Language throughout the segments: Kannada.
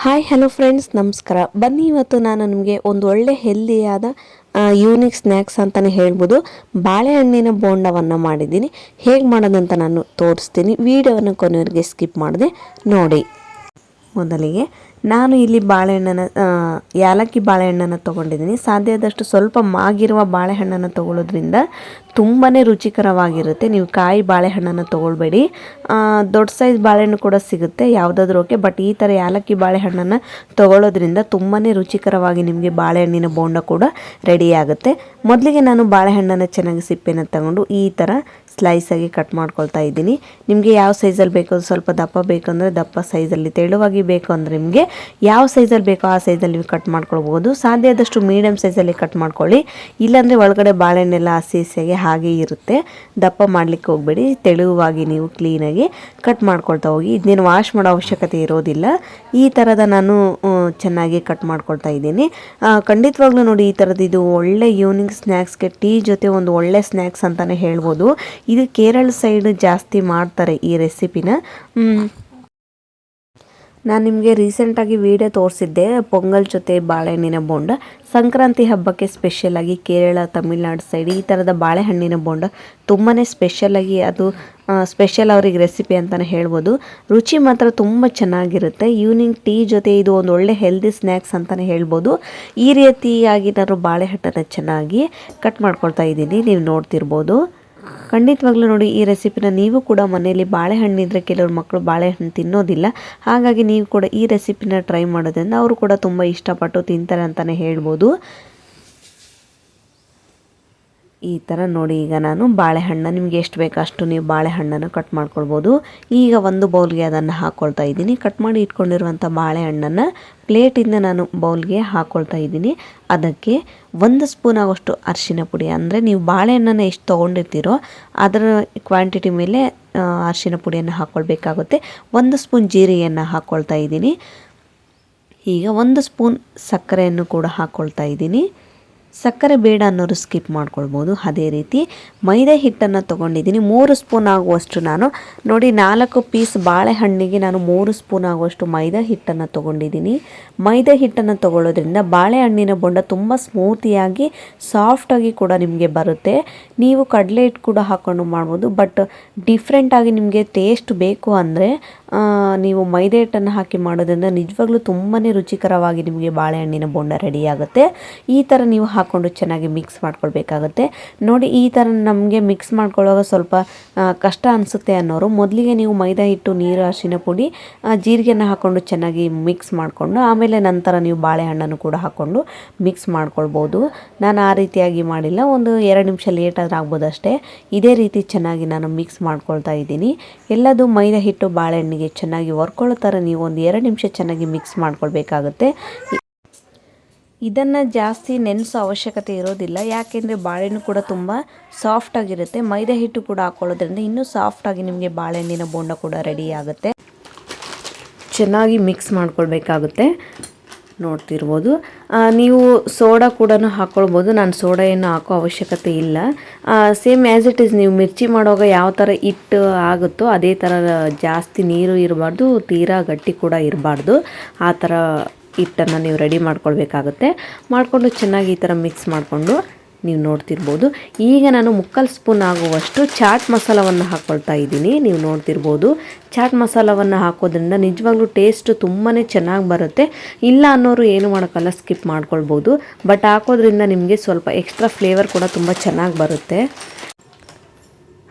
ಹಾಯ್ ಹಲೋ ಫ್ರೆಂಡ್ಸ್, ನಮಸ್ಕಾರ. ಬನ್ನಿ, ಇವತ್ತು ನಾನು ನಿಮಗೆ ಒಂದು ಒಳ್ಳೆ ಹೆಲ್ದಿಯಾದ ಯೂನಿಕ್ ಸ್ನ್ಯಾಕ್ಸ್ ಅಂತಲೇ ಹೇಳ್ಬೋದು, ಬಾಳೆಹಣ್ಣಿನ ಬೋಂಡವನ್ನು ಮಾಡಿದ್ದೀನಿ. ಹೇಗೆ ಮಾಡೋದಂತ ನಾನು ತೋರಿಸ್ತೀನಿ. ವಿಡಿಯೋವನ್ನು ಕೊನೆಯವರೆಗೆ ಸ್ಕಿಪ್ ಮಾಡದೆ ನೋಡಿ. ಮೊದಲಿಗೆ ನಾನು ಇಲ್ಲಿ ಯಾಲಕ್ಕಿ ಬಾಳೆಹಣ್ಣನ್ನು ತೊಗೊಂಡಿದ್ದೀನಿ. ಸಾಧ್ಯ ಆದಷ್ಟು ಸ್ವಲ್ಪ ಮಾಗಿರುವ ಬಾಳೆಹಣ್ಣನ್ನು ತೊಗೊಳ್ಳೋದ್ರಿಂದ ತುಂಬಾ ರುಚಿಕರವಾಗಿರುತ್ತೆ. ನೀವು ಕಾಯಿ ಬಾಳೆಹಣ್ಣನ್ನು ತೊಗೊಳ್ಬೇಡಿ. ದೊಡ್ಡ ಸೈಜ್ ಬಾಳೆಹಣ್ಣು ಕೂಡ ಸಿಗುತ್ತೆ, ಯಾವುದಾದ್ರೂ ಓಕೆ. ಬಟ್ ಈ ಥರ ಯಾಲಕ್ಕಿ ಬಾಳೆಹಣ್ಣನ್ನು ತೊಗೊಳ್ಳೋದ್ರಿಂದ ತುಂಬಾ ರುಚಿಕರವಾಗಿ ನಿಮಗೆ ಬಾಳೆಹಣ್ಣಿನ ಬೋಂಡ ಕೂಡ ರೆಡಿಯಾಗುತ್ತೆ. ಮೊದಲಿಗೆ ನಾನು ಬಾಳೆಹಣ್ಣನ್ನು ಚೆನ್ನಾಗಿ ಸಿಪ್ಪೆನ ತಗೊಂಡು ಈ ಥರ ಸ್ಲೈಸಾಗಿ ಕಟ್ ಮಾಡ್ಕೊಳ್ತಾ ಇದ್ದೀನಿ. ನಿಮಗೆ ಯಾವ ಸೈಜಲ್ಲಿ ಬೇಕೋ, ಸ್ವಲ್ಪ ದಪ್ಪ ಬೇಕಂದರೆ ದಪ್ಪ ಸೈಜಲ್ಲಿ, ತೆಳುವಾಗಿ ಬೇಕು ಅಂದರೆ ನಿಮಗೆ ಯಾವ ಸೈಜಲ್ಲಿ ಬೇಕೋ ಆ ಸೈಜಲ್ಲಿ ನೀವು ಕಟ್ ಮಾಡ್ಕೊಳ್ಬೋದು. ಸಾಧ್ಯ ಆದಷ್ಟು ಮೀಡಿಯಮ್ ಸೈಜಲ್ಲಿ ಕಟ್ ಮಾಡ್ಕೊಳ್ಳಿ, ಇಲ್ಲಾಂದರೆ ಒಳಗಡೆ ಬಾಳೆಹಣ್ಣೆಲ್ಲ ಹಸಿ ಹಸಿಯಾಗಿ ಹಾಗೆ ಇರುತ್ತೆ. ದಪ್ಪ ಮಾಡಲಿಕ್ಕೆ ಹೋಗಬೇಡಿ, ತೆಳುವಾಗಿ ನೀವು ಕ್ಲೀನಾಗಿ ಕಟ್ ಮಾಡ್ಕೊಳ್ತಾ ಹೋಗಿ. ಇದನ್ನೇನು ವಾಶ್ ಮಾಡೋ ಅವಶ್ಯಕತೆ ಇರೋದಿಲ್ಲ. ಈ ಥರದ ನಾನು ಚೆನ್ನಾಗಿ ಕಟ್ ಮಾಡ್ಕೊಳ್ತಾ ಇದ್ದೀನಿ. ಖಂಡಿತವಾಗ್ಲೂ ನೋಡಿ, ಈ ಥರದ್ದು ಇದು ಒಳ್ಳೆ ಈವ್ನಿಂಗ್ ಸ್ನ್ಯಾಕ್ಸ್ಗೆ ಟೀ ಜೊತೆ ಒಂದು ಒಳ್ಳೆ ಸ್ನ್ಯಾಕ್ಸ್ ಅಂತಲೇ ಹೇಳ್ಬೋದು. ಇದು ಕೇರಳ ಸೈಡ್ ಜಾಸ್ತಿ ಮಾಡ್ತಾರೆ ಈ ರೆಸಿಪಿನ. ನಾನು ನಿಮಗೆ ರೀಸೆಂಟಾಗಿ ವಿಡಿಯೋ ತೋರಿಸಿದ್ದೆ ಪೊಂಗಲ್ ಜೊತೆ ಬಾಳೆಹಣ್ಣಿನ ಬೋಂಡ. ಸಂಕ್ರಾಂತಿ ಹಬ್ಬಕ್ಕೆ ಸ್ಪೆಷಲಾಗಿ ಕೇರಳ, ತಮಿಳ್ನಾಡು ಸೈಡ್ ಈ ಥರದ ಬಾಳೆಹಣ್ಣಿನ ಬೋಂಡ ತುಂಬಾ ಸ್ಪೆಷಲಾಗಿ, ಅದು ಸ್ಪೆಷಲ್ ಅವ್ರಿಗೆ ರೆಸಿಪಿ ಅಂತಲೇ ಹೇಳ್ಬೋದು. ರುಚಿ ಮಾತ್ರ ತುಂಬ ಚೆನ್ನಾಗಿರುತ್ತೆ. ಈವ್ನಿಂಗ್ ಟೀ ಜೊತೆ ಇದು ಒಂದು ಒಳ್ಳೆ ಹೆಲ್ದಿ ಸ್ನ್ಯಾಕ್ಸ್ ಅಂತಲೇ ಹೇಳ್ಬೋದು. ಈ ರೀತಿಯಾಗಿ ನಾನು ಬಾಳೆಹಣ್ಣನ್ನು ಚೆನ್ನಾಗಿ ಕಟ್ ಮಾಡ್ಕೊಳ್ತಾ ಇದ್ದೀನಿ, ನೀವು ನೋಡ್ತಿರ್ಬೋದು. ಖಂಡಿತವಾಗ್ಲೂ ನೋಡಿ, ಈ ರೆಸಿಪಿನ ನೀವು ಕೂಡ ಮನೆಯಲ್ಲಿ, ಬಾಳೆಹಣ್ಣಿದ್ರೆ ಕೆಲವರು ಮಕ್ಕಳು ಬಾಳೆಹಣ್ಣು ತಿನ್ನೋದಿಲ್ಲ, ಹಾಗಾಗಿ ನೀವು ಕೂಡ ಈ ರೆಸಿಪಿನ ಟ್ರೈ ಮಾಡೋದ್ರಿಂದ ಅವರು ಕೂಡ ತುಂಬ ಇಷ್ಟಪಟ್ಟು ತಿಂತಾರೆ ಅಂತಲೇ ಹೇಳ್ಬೋದು. ಈ ಥರ ನೋಡಿ, ಈಗ ನಾನು ಬಾಳೆಹಣ್ಣು ನಿಮಗೆ ಎಷ್ಟು ಬೇಕೋ ಅಷ್ಟು ನೀವು ಬಾಳೆಹಣ್ಣನ್ನು ಕಟ್ ಮಾಡ್ಕೊಳ್ಬೋದು. ಈಗ ಒಂದು ಬೌಲ್ಗೆ ಅದನ್ನು ಹಾಕ್ಕೊಳ್ತಾ ಇದ್ದೀನಿ. ಕಟ್ ಮಾಡಿ ಇಟ್ಕೊಂಡಿರುವಂಥ ಬಾಳೆಹಣ್ಣನ್ನು ಪ್ಲೇಟಿಂದ ನಾನು ಬೌಲ್ಗೆ ಹಾಕ್ಕೊಳ್ತಾ ಇದ್ದೀನಿ. ಅದಕ್ಕೆ 1 ಸ್ಪೂನ್ ಆಗೋಷ್ಟು ಅರಿಶಿನ ಪುಡಿ, ಅಂದರೆ ನೀವು ಬಾಳೆಹಣ್ಣನ್ನು ಎಷ್ಟು ತೊಗೊಂಡಿರ್ತೀರೋ ಅದರ ಕ್ವಾಂಟಿಟಿ ಮೇಲೆ ಅರಿಶಿನ ಪುಡಿಯನ್ನು ಹಾಕ್ಕೊಳ್ಬೇಕಾಗುತ್ತೆ. 1 ಸ್ಪೂನ್ ಜೀರಿಗೆಯನ್ನು ಹಾಕ್ಕೊಳ್ತಾ ಇದ್ದೀನಿ. ಈಗ 1 ಸ್ಪೂನ್ ಸಕ್ಕರೆಯನ್ನು ಕೂಡ ಹಾಕ್ಕೊಳ್ತಾ ಇದ್ದೀನಿ. ಸಕ್ಕರೆ ಬೇಡ ಅನ್ನೋರು ಸ್ಕಿಪ್ ಮಾಡ್ಕೊಳ್ಬೋದು. ಅದೇ ರೀತಿ ಮೈದಾ ಹಿಟ್ಟನ್ನು ತೊಗೊಂಡಿದ್ದೀನಿ 3 ಸ್ಪೂನ್ ಆಗುವಷ್ಟು. ನಾನು ನೋಡಿ, 4 ಪೀಸ್ ಬಾಳೆಹಣ್ಣಿಗೆ ನಾನು 3 ಸ್ಪೂನ್ ಆಗುವಷ್ಟು ಮೈದಾ ಹಿಟ್ಟನ್ನು ತೊಗೊಂಡಿದ್ದೀನಿ. ಮೈದಾ ಹಿಟ್ಟನ್ನು ತೊಗೊಳ್ಳೋದ್ರಿಂದ ಬಾಳೆಹಣ್ಣಿನ ಬೋಂಡ ತುಂಬ ಸ್ಮೂತಿಯಾಗಿ, ಸಾಫ್ಟಾಗಿ ಕೂಡ ನಿಮಗೆ ಬರುತ್ತೆ. ನೀವು ಕಡಲೆ ಹಿಟ್ಟು ಕೂಡ ಹಾಕ್ಕೊಂಡು ಮಾಡ್ಬೋದು, ಬಟ್ ಡಿಫ್ರೆಂಟಾಗಿ ನಿಮಗೆ ಟೇಸ್ಟ್ ಬೇಕು ಅಂದರೆ ನೀವು ಮೈದಾ ಹಿಟ್ಟನ್ನು ಹಾಕಿ ಮಾಡೋದ್ರಿಂದ ನಿಜವಾಗ್ಲೂ ತುಂಬಾ ರುಚಿಕರವಾಗಿ ನಿಮಗೆ ಬಾಳೆಹಣ್ಣಿನ ಬೋಂಡ ರೆಡಿಯಾಗುತ್ತೆ. ಈ ಥರ ನೀವು ಹಾಕ್ಕೊಂಡು ಚೆನ್ನಾಗಿ ಮಿಕ್ಸ್ ಮಾಡ್ಕೊಳ್ಬೇಕಾಗುತ್ತೆ. ನೋಡಿ, ಈ ಥರ ನಮಗೆ ಮಿಕ್ಸ್ ಮಾಡ್ಕೊಳ್ಳೋವಾಗ ಸ್ವಲ್ಪ ಕಷ್ಟ ಅನಿಸುತ್ತೆ ಅನ್ನೋರು ಮೊದಲಿಗೆ ನೀವು ಮೈದಾ ಹಿಟ್ಟು, ನೀರು, ಅರಿಶಿನ ಪುಡಿ, ಜೀರಿಗೆನ ಹಾಕ್ಕೊಂಡು ಚೆನ್ನಾಗಿ ಮಿಕ್ಸ್ ಮಾಡಿಕೊಂಡು ಆಮೇಲೆ ನಂತರ ನೀವು ಬಾಳೆಹಣ್ಣನ್ನು ಕೂಡ ಹಾಕ್ಕೊಂಡು ಮಿಕ್ಸ್ ಮಾಡ್ಕೊಳ್ಬೋದು. ನಾನು ಆ ರೀತಿಯಾಗಿ ಮಾಡಿಲ್ಲ, ಒಂದು 2 ನಿಮಿಷ ಲೇಟಾದರೂ ಆಗ್ಬೋದು ಅಷ್ಟೇ. ಇದೇ ರೀತಿ ಚೆನ್ನಾಗಿ ನಾನು ಮಿಕ್ಸ್ ಮಾಡ್ಕೊಳ್ತಾ ಇದ್ದೀನಿ. ಎಲ್ಲದು ಮೈದಾ ಹಿಟ್ಟು ಬಾಳೆಹಣ್ಣಿಗೆ ಚೆನ್ನಾಗಿ ಹೊರ್ಕೊಳ್ಳೋ ಥರ ನೀವು ಒಂದು 2 ನಿಮಿಷ ಚೆನ್ನಾಗಿ ಮಿಕ್ಸ್ ಮಾಡ್ಕೊಳ್ಬೇಕಾಗುತ್ತೆ. ಇದನ್ನು ಜಾಸ್ತಿ ನೆನೆಸೋ ಅವಶ್ಯಕತೆ ಇರೋದಿಲ್ಲ, ಯಾಕೆಂದರೆ ಬಾಳೆಹಣ್ಣು ಕೂಡ ತುಂಬ ಸಾಫ್ಟಾಗಿರುತ್ತೆ. ಮೈದಾ ಹಿಟ್ಟು ಕೂಡ ಹಾಕ್ಕೊಳ್ಳೋದ್ರಿಂದ ಇನ್ನೂ ಸಾಫ್ಟಾಗಿ ನಿಮಗೆ ಬಾಳೆಹಣ್ಣಿನ ಬೋಂಡ ಕೂಡ ರೆಡಿ ಆಗುತ್ತೆ. ಚೆನ್ನಾಗಿ ಮಿಕ್ಸ್ ಮಾಡ್ಕೊಳ್ಬೇಕಾಗುತ್ತೆ. ನೋಡ್ತಿರ್ಬೋದು, ನೀವು ಸೋಡಾ ಕೂಡ ಹಾಕ್ಕೊಳ್ಬೋದು. ನಾನು ಸೋಡಾ ಏನು ಹಾಕೋ ಅವಶ್ಯಕತೆ ಇಲ್ಲ. ಸೇಮ್ ಆ್ಯಸ್ ಇಟ್ ಈಸ್, ನೀವು ಮಿರ್ಚಿ ಮಾಡುವಾಗ ಯಾವ ಥರ ಹಿಟ್ಟು ಆಗುತ್ತೋ ಅದೇ ಥರ, ಜಾಸ್ತಿ ನೀರು ಇರಬಾರ್ದು, ತೀರಾ ಗಟ್ಟಿ ಕೂಡ ಇರಬಾರ್ದು. ಆ ಥರ ಹಿಟ್ಟನ್ನು ನೀವು ರೆಡಿ ಮಾಡ್ಕೊಳ್ಬೇಕಾಗುತ್ತೆ. ಮಾಡಿಕೊಂಡು ಚೆನ್ನಾಗಿ ಈ ಥರ ಮಿಕ್ಸ್ ಮಾಡಿಕೊಂಡು ನೀವು ನೋಡ್ತಿರ್ಬೋದು. ಈಗ ನಾನು 3/4 ಸ್ಪೂನ್ ಆಗುವಷ್ಟು ಚಾಟ್ ಮಸಾಲವನ್ನು ಹಾಕ್ಕೊಳ್ತಾ ಇದ್ದೀನಿ. ನೀವು ನೋಡ್ತಿರ್ಬೋದು, ಚಾಟ್ ಮಸಾಲವನ್ನು ಹಾಕೋದ್ರಿಂದ ನಿಜವಾಗ್ಲೂ ಟೇಸ್ಟ್ ತುಂಬಾ ಚೆನ್ನಾಗಿ ಬರುತ್ತೆ. ಇಲ್ಲ ಅನ್ನೋರು ಏನು ಮಾಡೋಕ್ಕಲ್ಲ, ಸ್ಕಿಪ್ ಮಾಡ್ಕೊಳ್ಬೋದು. ಬಟ್ ಹಾಕೋದ್ರಿಂದ ನಿಮಗೆ ಸ್ವಲ್ಪ ಎಕ್ಸ್ಟ್ರಾ ಫ್ಲೇವರ್ ಕೂಡ ತುಂಬ ಚೆನ್ನಾಗಿ ಬರುತ್ತೆ.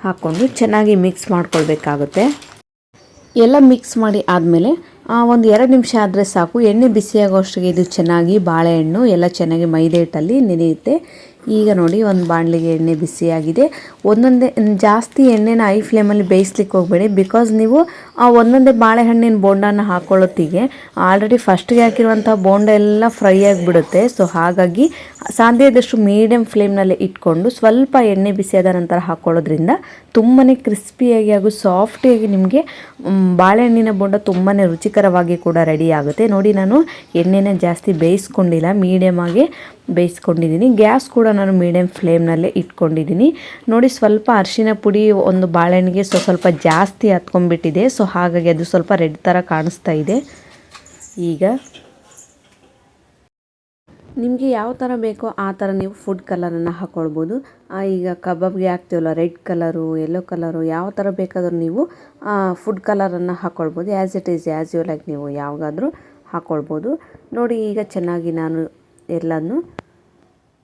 ಹಾಕ್ಕೊಂಡು ಚೆನ್ನಾಗಿ ಮಿಕ್ಸ್ ಮಾಡ್ಕೊಳ್ಬೇಕಾಗುತ್ತೆ. ಎಲ್ಲ ಮಿಕ್ಸ್ ಮಾಡಿ ಆದಮೇಲೆ ಒಂದು 2 ನಿಮಿಷ ಆದರೆ ಸಾಕು. ಎಣ್ಣೆ ಬಿಸಿಯಾಗೋಷ್ಟಿಗೆ ಇದು ಚೆನ್ನಾಗಿ ಬಾಳೆಹಣ್ಣು ಎಲ್ಲ ಚೆನ್ನಾಗಿ ಮೈದಾ ಹಿಟ್ಟಲ್ಲಿ ನೆನೆಯುತ್ತೆ. ಈಗ ನೋಡಿ, ಒಂದು ಬಾಣಲಿಗೆ ಎಣ್ಣೆ ಬಿಸಿಯಾಗಿದೆ. ಒಂದೊಂದೇ ಜಾಸ್ತಿ ಎಣ್ಣೆನ ಐ ಫ್ಲೇಮಲ್ಲಿ ಬೇಯಿಸ್ಲಿಕ್ಕೆ ಹೋಗಬೇಡಿ, ಬಿಕಾಸ್ ನೀವು ಒಂದೊಂದೇ ಬಾಳೆಹಣ್ಣಿನ ಬೋಂಡನ ಹಾಕ್ಕೊಳ್ಳೋತ್ತಿಗೆ ಆಲ್ರೆಡಿ ಫಸ್ಟ್ಗೆ ಹಾಕಿರುವಂಥ ಬೋಂಡ ಎಲ್ಲ ಫ್ರೈ ಆಗಿಬಿಡುತ್ತೆ. ಸೊ ಹಾಗಾಗಿ ಸಾಧ್ಯ ಆದಷ್ಟು ಮೀಡಿಯಮ್ ಫ್ಲೇಮ್ನಲ್ಲಿ ಇಟ್ಕೊಂಡು ಸ್ವಲ್ಪ ಎಣ್ಣೆ ಬಿಸಿಯಾದ ನಂತರ ಹಾಕ್ಕೊಳ್ಳೋದ್ರಿಂದ ತುಂಬಾ ಕ್ರಿಸ್ಪಿಯಾಗಿ ಹಾಗೂ ಸಾಫ್ಟಿಯಾಗಿ ನಿಮಗೆ ಬಾಳೆಹಣ್ಣಿನ ಬೋಂಡ ತುಂಬಾ ರುಚಿಕರವಾಗಿ ಕೂಡ ರೆಡಿ ಆಗುತ್ತೆ. ನೋಡಿ, ನಾನು ಎಣ್ಣೆನ ಜಾಸ್ತಿ ಬೇಯಿಸ್ಕೊಂಡಿಲ್ಲ, ಮೀಡಿಯಮ್ ಆಗಿ ಬೇಯಿಸ್ಕೊಂಡಿದ್ದೀನಿ. ಗ್ಯಾಸ್ ಕೂಡ ನಾನು ಮೀಡಿಯಮ್ ಫ್ಲೇಮ್ನಲ್ಲೇ ಇಟ್ಕೊಂಡಿದ್ದೀನಿ. ನೋಡಿ, ಸ್ವಲ್ಪ ಅರಿಶಿನ ಪುಡಿ ಒಂದು ಬಾಳೆಹಣ್ಣಿಗೆ ಸ್ವಲ್ಪ ಜಾಸ್ತಿ ಹತ್ಕೊಂಡ್ಬಿಟ್ಟಿದೆ. ಸೊ ಹಾಗಾಗಿ ಅದು ಸ್ವಲ್ಪ ರೆಡ್ ಥರ ಕಾಣಿಸ್ತಾ ಇದೆ. ಈಗ ನಿಮಗೆ ಯಾವ ಥರ ಬೇಕೋ ಆ ಥರ ನೀವು ಫುಡ್ ಕಲರನ್ನು ಹಾಕ್ಕೊಳ್ಬೋದು. ಈಗ ಕಬಾಬ್ಗೆ ಹಾಕ್ತೀವಲ್ಲ ರೆಡ್ ಕಲರು, ಯೆಲ್ಲೋ ಕಲರು, ಯಾವ ಥರ ಬೇಕಾದರೂ ನೀವು ಫುಡ್ ಕಲರನ್ನು ಹಾಕ್ಕೊಳ್ಬೋದು. As it is as you like, ನೀವು ಯಾವಾಗಾದರೂ ಹಾಕ್ಕೊಳ್ಬೋದು. ನೋಡಿ ಈಗ ಚೆನ್ನಾಗಿ ನಾನು ಎಲ್ಲನೂ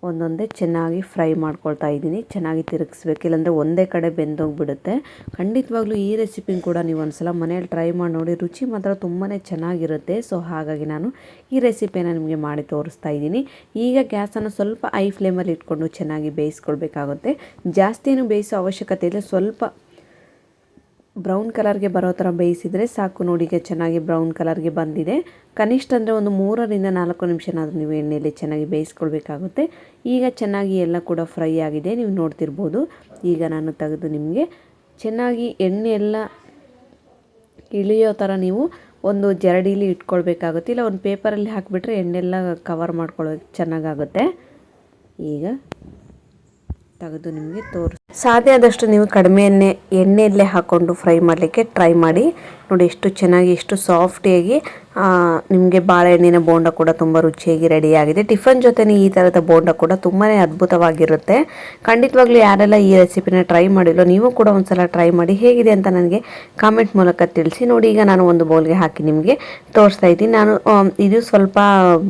ಒಂದೊಂದೇ ಚೆನ್ನಾಗಿ ಫ್ರೈ ಮಾಡ್ಕೊಳ್ತಾ ಇದ್ದೀನಿ. ಚೆನ್ನಾಗಿ ತಿರುಗಿಸ್ಬೇಕು, ಇಲ್ಲಾಂದರೆ ಒಂದೇ ಕಡೆ ಬೆಂದೋಗಿಬಿಡುತ್ತೆ. ಖಂಡಿತವಾಗ್ಲೂ ಈ ರೆಸಿಪಿನ ಕೂಡ ನೀವು ಒಂದ್ಸಲ ಮನೇಲಿ ಟ್ರೈ ಮಾಡಿ ನೋಡಿ, ರುಚಿ ಮಾತ್ರ ತುಂಬಾ ಚೆನ್ನಾಗಿರುತ್ತೆ. ಸೊ ಹಾಗಾಗಿ ನಾನು ಈ ರೆಸಿಪಿಯನ್ನು ನಿಮಗೆ ಮಾಡಿ ತೋರಿಸ್ತಾ ಇದ್ದೀನಿ. ಈಗ ಗ್ಯಾಸನ್ನು ಸ್ವಲ್ಪ ಐ ಫ್ಲೇಮಲ್ಲಿ ಇಟ್ಕೊಂಡು ಚೆನ್ನಾಗಿ ಬೇಯಿಸ್ಕೊಳ್ಬೇಕಾಗುತ್ತೆ. ಜಾಸ್ತಿನೂ ಬೇಯಿಸೋ ಅವಶ್ಯಕತೆ ಇಲ್ಲ, ಸ್ವಲ್ಪ ಬ್ರೌನ್ ಕಲರ್ಗೆ ಬರೋ ಥರ ಬೇಯಿಸಿದರೆ ಸಾಕು. ನೋಡಿ ಈಗ ಚೆನ್ನಾಗಿ ಬ್ರೌನ್ ಕಲರ್ಗೆ ಬಂದಿದೆ. ಕನಿಷ್ಠ ಅಂದರೆ ಒಂದು 3-4 ನಿಮಿಷನಾದರೂ ನೀವು ಎಣ್ಣೆಯಲ್ಲಿ ಚೆನ್ನಾಗಿ ಬೇಯಿಸ್ಕೊಳ್ಬೇಕಾಗುತ್ತೆ. ಈಗ ಚೆನ್ನಾಗಿ ಎಲ್ಲ ಕೂಡ ಫ್ರೈ ಆಗಿದೆ, ನೀವು ನೋಡ್ತಿರ್ಬೋದು. ಈಗ ನಾನು ತೆಗೆದು ನಿಮಗೆ ಚೆನ್ನಾಗಿ ಎಣ್ಣೆ ಎಲ್ಲ ಇಳಿಯೋ ಥರ ನೀವು ಒಂದು ಜರಡೀಲಿ ಇಟ್ಕೊಳ್ಬೇಕಾಗುತ್ತೆ, ಇಲ್ಲ ಒಂದು ಪೇಪರಲ್ಲಿ ಹಾಕಿಬಿಟ್ರೆ ಎಣ್ಣೆಲ್ಲ ಕವರ್ ಮಾಡ್ಕೊಳ್ಳೋಕೆ ಚೆನ್ನಾಗಾಗುತ್ತೆ. ಈಗ ತೆಗೆದು ನಿಮಗೆ ಸಾಧ್ಯ ಆದಷ್ಟು ನೀವು ಕಡಿಮೆ ಎಣ್ಣೆಯಲ್ಲೇ ಹಾಕ್ಕೊಂಡು ಫ್ರೈ ಮಾಡಲಿಕ್ಕೆ ಟ್ರೈ ಮಾಡಿ. ನೋಡಿ ಎಷ್ಟು ಚೆನ್ನಾಗಿ, ಎಷ್ಟು ಸಾಫ್ಟಿಯಾಗಿ ನಿಮಗೆ ಬಾಳೆಹಣ್ಣಿನ ಬೋಂಡ ಕೂಡ ತುಂಬ ರುಚಿಯಾಗಿ ರೆಡಿಯಾಗಿದೆ. ಟಿಫನ್ ಜೊತೆನೇ ಈ ಥರದ ಬೋಂಡ ಕೂಡ ತುಂಬಾ ಅದ್ಭುತವಾಗಿರುತ್ತೆ. ಖಂಡಿತವಾಗ್ಲೂ ಯಾರೆಲ್ಲ ಈ ರೆಸಿಪಿನ ಟ್ರೈ ಮಾಡಿಲ್ಲೋ ನೀವು ಕೂಡ ಒಂದು ಸಲ ಟ್ರೈ ಮಾಡಿ, ಹೇಗಿದೆ ಅಂತ ನನಗೆ ಕಾಮೆಂಟ್ ಮೂಲಕ ತಿಳಿಸಿ. ನೋಡಿ ಈಗ ನಾನು ಒಂದು ಬೌಲ್ಗೆ ಹಾಕಿ ನಿಮಗೆ ತೋರಿಸ್ತಾ ಇದ್ದೀನಿ. ನಾನು ಇದು ಸ್ವಲ್ಪ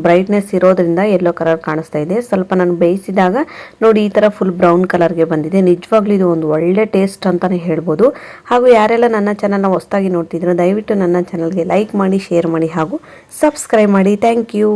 ಬ್ರೈಟ್ನೆಸ್ ಇರೋದ್ರಿಂದ ಯೆಲ್ಲೋ ಕಲರ್ ಕಾಣಿಸ್ತಾ ಇದೆ. ಸ್ವಲ್ಪ ನಾನು ಬೇಯಿಸಿದಾಗ ನೋಡಿ ಈ ಥರ ಫುಲ್ ಬ್ರೌನ್ ಕಲರ್ಗೆ ಬಂದಿದೆ. ನಿಜವಾಗ್ಲೂ ಇದು ಒಂದು ಒಳ್ಳೆ ಟೇಸ್ಟ್ ಅಂತಲೇ ಹೇಳ್ಬೋದು. ಹಾಗೂ ಯಾರೆಲ್ಲ ನನ್ನ ಚಾನಲ್ನ ಹೊಸದಾಗಿ ನೋಡ್ತಿದ್ರು ದಯವಿಟ್ಟು ನನ್ನ ಚಾನಲ್ಗೆ ಲೈಕ್ ಮಾಡಿ, ಶೇರ್ ಮಾಡಿ ಹಾಗೂ ಸಬ್ಸ್ಕ್ರೈಬ್ ಮಾಡಿ. Thank you.